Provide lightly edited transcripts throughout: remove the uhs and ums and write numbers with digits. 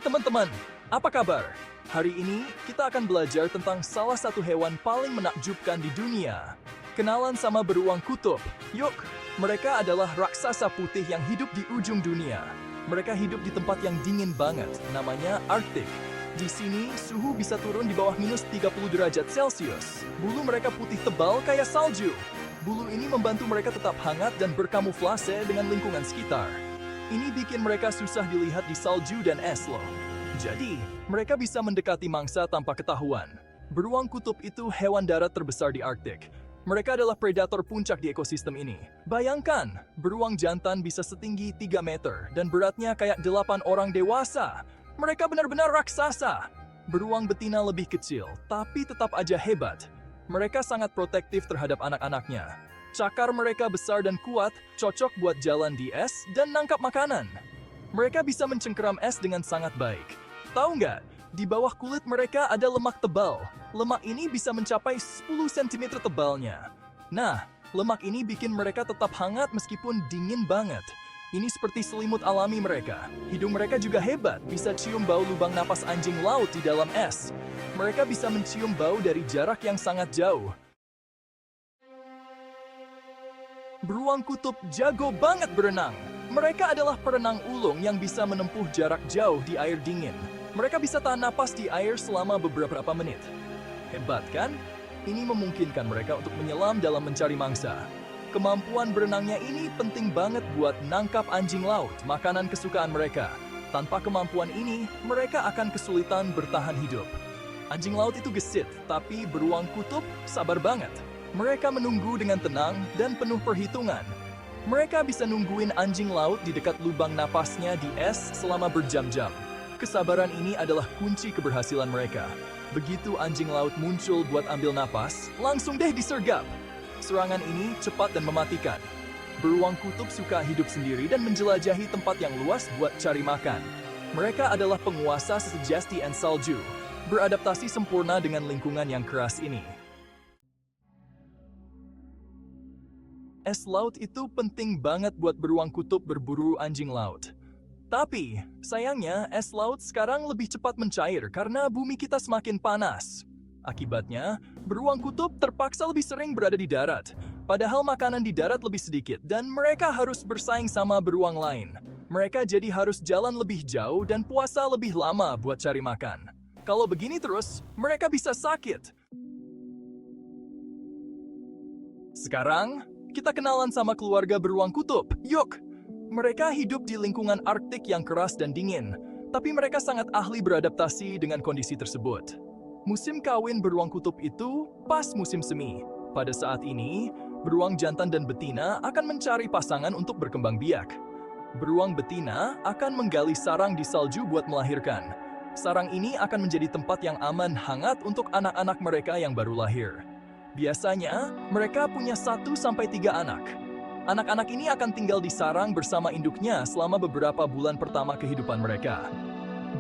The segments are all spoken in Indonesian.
teman-teman, apa kabar? Hari ini kita akan belajar tentang salah satu hewan paling menakjubkan di dunia. Kenalan sama beruang kutub. Yuk, mereka adalah raksasa putih yang hidup di ujung dunia. Mereka hidup di tempat yang dingin banget, namanya Arktik. Di sini, suhu bisa turun di bawah minus 30 derajat Celcius. Bulu mereka putih tebal kayak salju. Bulu ini membantu mereka tetap hangat dan berkamuflase dengan lingkungan sekitar. Ini bikin mereka susah dilihat di salju dan es loh. Jadi, mereka bisa mendekati mangsa tanpa ketahuan. Beruang kutub itu hewan darat terbesar di Arktik. Mereka adalah predator puncak di ekosistem ini. Bayangkan, beruang jantan bisa setinggi 3 meter dan beratnya kayak 8 orang dewasa. Mereka benar-benar raksasa. Beruang betina lebih kecil, tapi tetap aja hebat. Mereka sangat protektif terhadap anak-anaknya. Cakar mereka besar dan kuat, cocok buat jalan di es dan nangkap makanan. Mereka bisa mencengkeram es dengan sangat baik. Tahu nggak, di bawah kulit mereka ada lemak tebal. Lemak ini bisa mencapai 10 cm tebalnya. Nah, lemak ini bikin mereka tetap hangat meskipun dingin banget. Ini seperti selimut alami mereka. Hidung mereka juga hebat, bisa cium bau lubang napas anjing laut di dalam es. Mereka bisa mencium bau dari jarak yang sangat jauh. Beruang kutub jago banget berenang. Mereka adalah perenang ulung yang bisa menempuh jarak jauh di air dingin. Mereka bisa tahan napas di air selama beberapa menit. Hebat kan? Ini memungkinkan mereka untuk menyelam dalam mencari mangsa. Kemampuan berenangnya ini penting banget buat nangkap anjing laut, makanan kesukaan mereka. Tanpa kemampuan ini, mereka akan kesulitan bertahan hidup. Anjing laut itu gesit, tapi beruang kutub sabar banget. Mereka menunggu dengan tenang dan penuh perhitungan. Mereka bisa nungguin anjing laut di dekat lubang napasnya di es selama berjam-jam. Kesabaran ini adalah kunci keberhasilan mereka. Begitu anjing laut muncul buat ambil napas, langsung deh disergap. Serangan ini cepat dan mematikan. Beruang kutub suka hidup sendiri dan menjelajahi tempat yang luas buat cari makan. Mereka adalah penguasa sejati and salju, beradaptasi sempurna dengan lingkungan yang keras ini. Es laut itu penting banget buat beruang kutub berburu anjing laut. Tapi, sayangnya es laut sekarang lebih cepat mencair karena bumi kita semakin panas. Akibatnya, beruang kutub terpaksa lebih sering berada di darat. Padahal makanan di darat lebih sedikit dan mereka harus bersaing sama beruang lain. Mereka jadi harus jalan lebih jauh dan puasa lebih lama buat cari makan. Kalau begini terus, mereka bisa sakit. Sekarang, kita kenalan sama keluarga beruang kutub. Yuk! Mereka hidup di lingkungan Arktik yang keras dan dingin, tapi mereka sangat ahli beradaptasi dengan kondisi tersebut. Musim kawin beruang kutub itu pas musim semi. Pada saat ini, beruang jantan dan betina akan mencari pasangan untuk berkembang biak. Beruang betina akan menggali sarang di salju buat melahirkan. Sarang ini akan menjadi tempat yang aman hangat untuk anak-anak mereka yang baru lahir. Biasanya, mereka punya 1-3 anak. Anak-anak ini akan tinggal di sarang bersama induknya selama beberapa bulan pertama kehidupan mereka.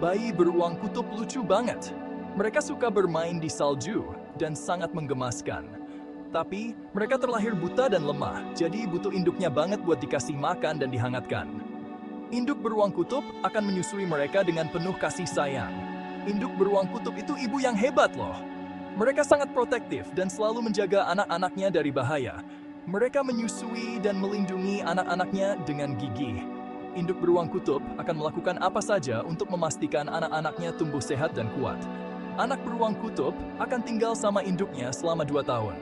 Bayi beruang kutub lucu banget. Mereka suka bermain di salju dan sangat menggemaskan. Tapi, mereka terlahir buta dan lemah, jadi butuh induknya banget buat dikasih makan dan dihangatkan. Induk beruang kutub akan menyusui mereka dengan penuh kasih sayang. Induk beruang kutub itu ibu yang hebat loh. Mereka sangat protektif dan selalu menjaga anak-anaknya dari bahaya. Mereka menyusui dan melindungi anak-anaknya dengan gigih. Induk beruang kutub akan melakukan apa saja untuk memastikan anak-anaknya tumbuh sehat dan kuat. Anak beruang kutub akan tinggal sama induknya selama 2 tahun.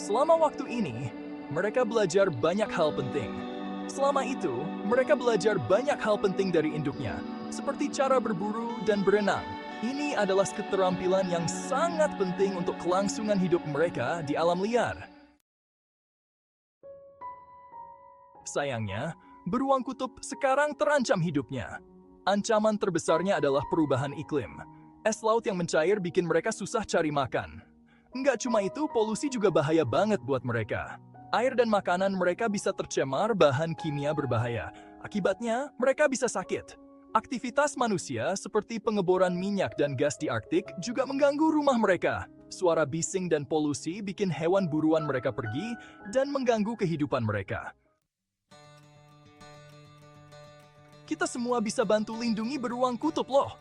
Selama waktu ini, mereka belajar banyak hal penting. Selama itu, mereka belajar banyak hal penting dari induknya, seperti cara berburu dan berenang. Ini adalah keterampilan yang sangat penting untuk kelangsungan hidup mereka di alam liar. Sayangnya, beruang kutub sekarang terancam hidupnya. Ancaman terbesarnya adalah perubahan iklim. Es laut yang mencair bikin mereka susah cari makan. Nggak cuma itu, polusi juga bahaya banget buat mereka. Air dan makanan mereka bisa tercemar bahan kimia berbahaya. Akibatnya, mereka bisa sakit. Aktivitas manusia seperti pengeboran minyak dan gas di Arktik juga mengganggu rumah mereka. Suara bising dan polusi bikin hewan buruan mereka pergi dan mengganggu kehidupan mereka. Kita semua bisa bantu lindungi beruang kutub loh.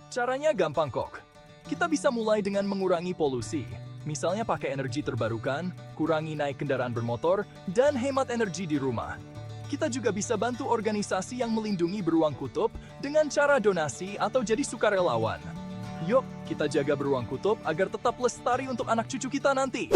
Caranya gampang kok. Kita bisa mulai dengan mengurangi polusi. Misalnya pakai energi terbarukan, kurangi naik kendaraan bermotor, dan hemat energi di rumah. Kita juga bisa bantu organisasi yang melindungi beruang kutub dengan cara donasi atau jadi sukarelawan. Yuk, kita jaga beruang kutub agar tetap lestari untuk anak cucu kita nanti.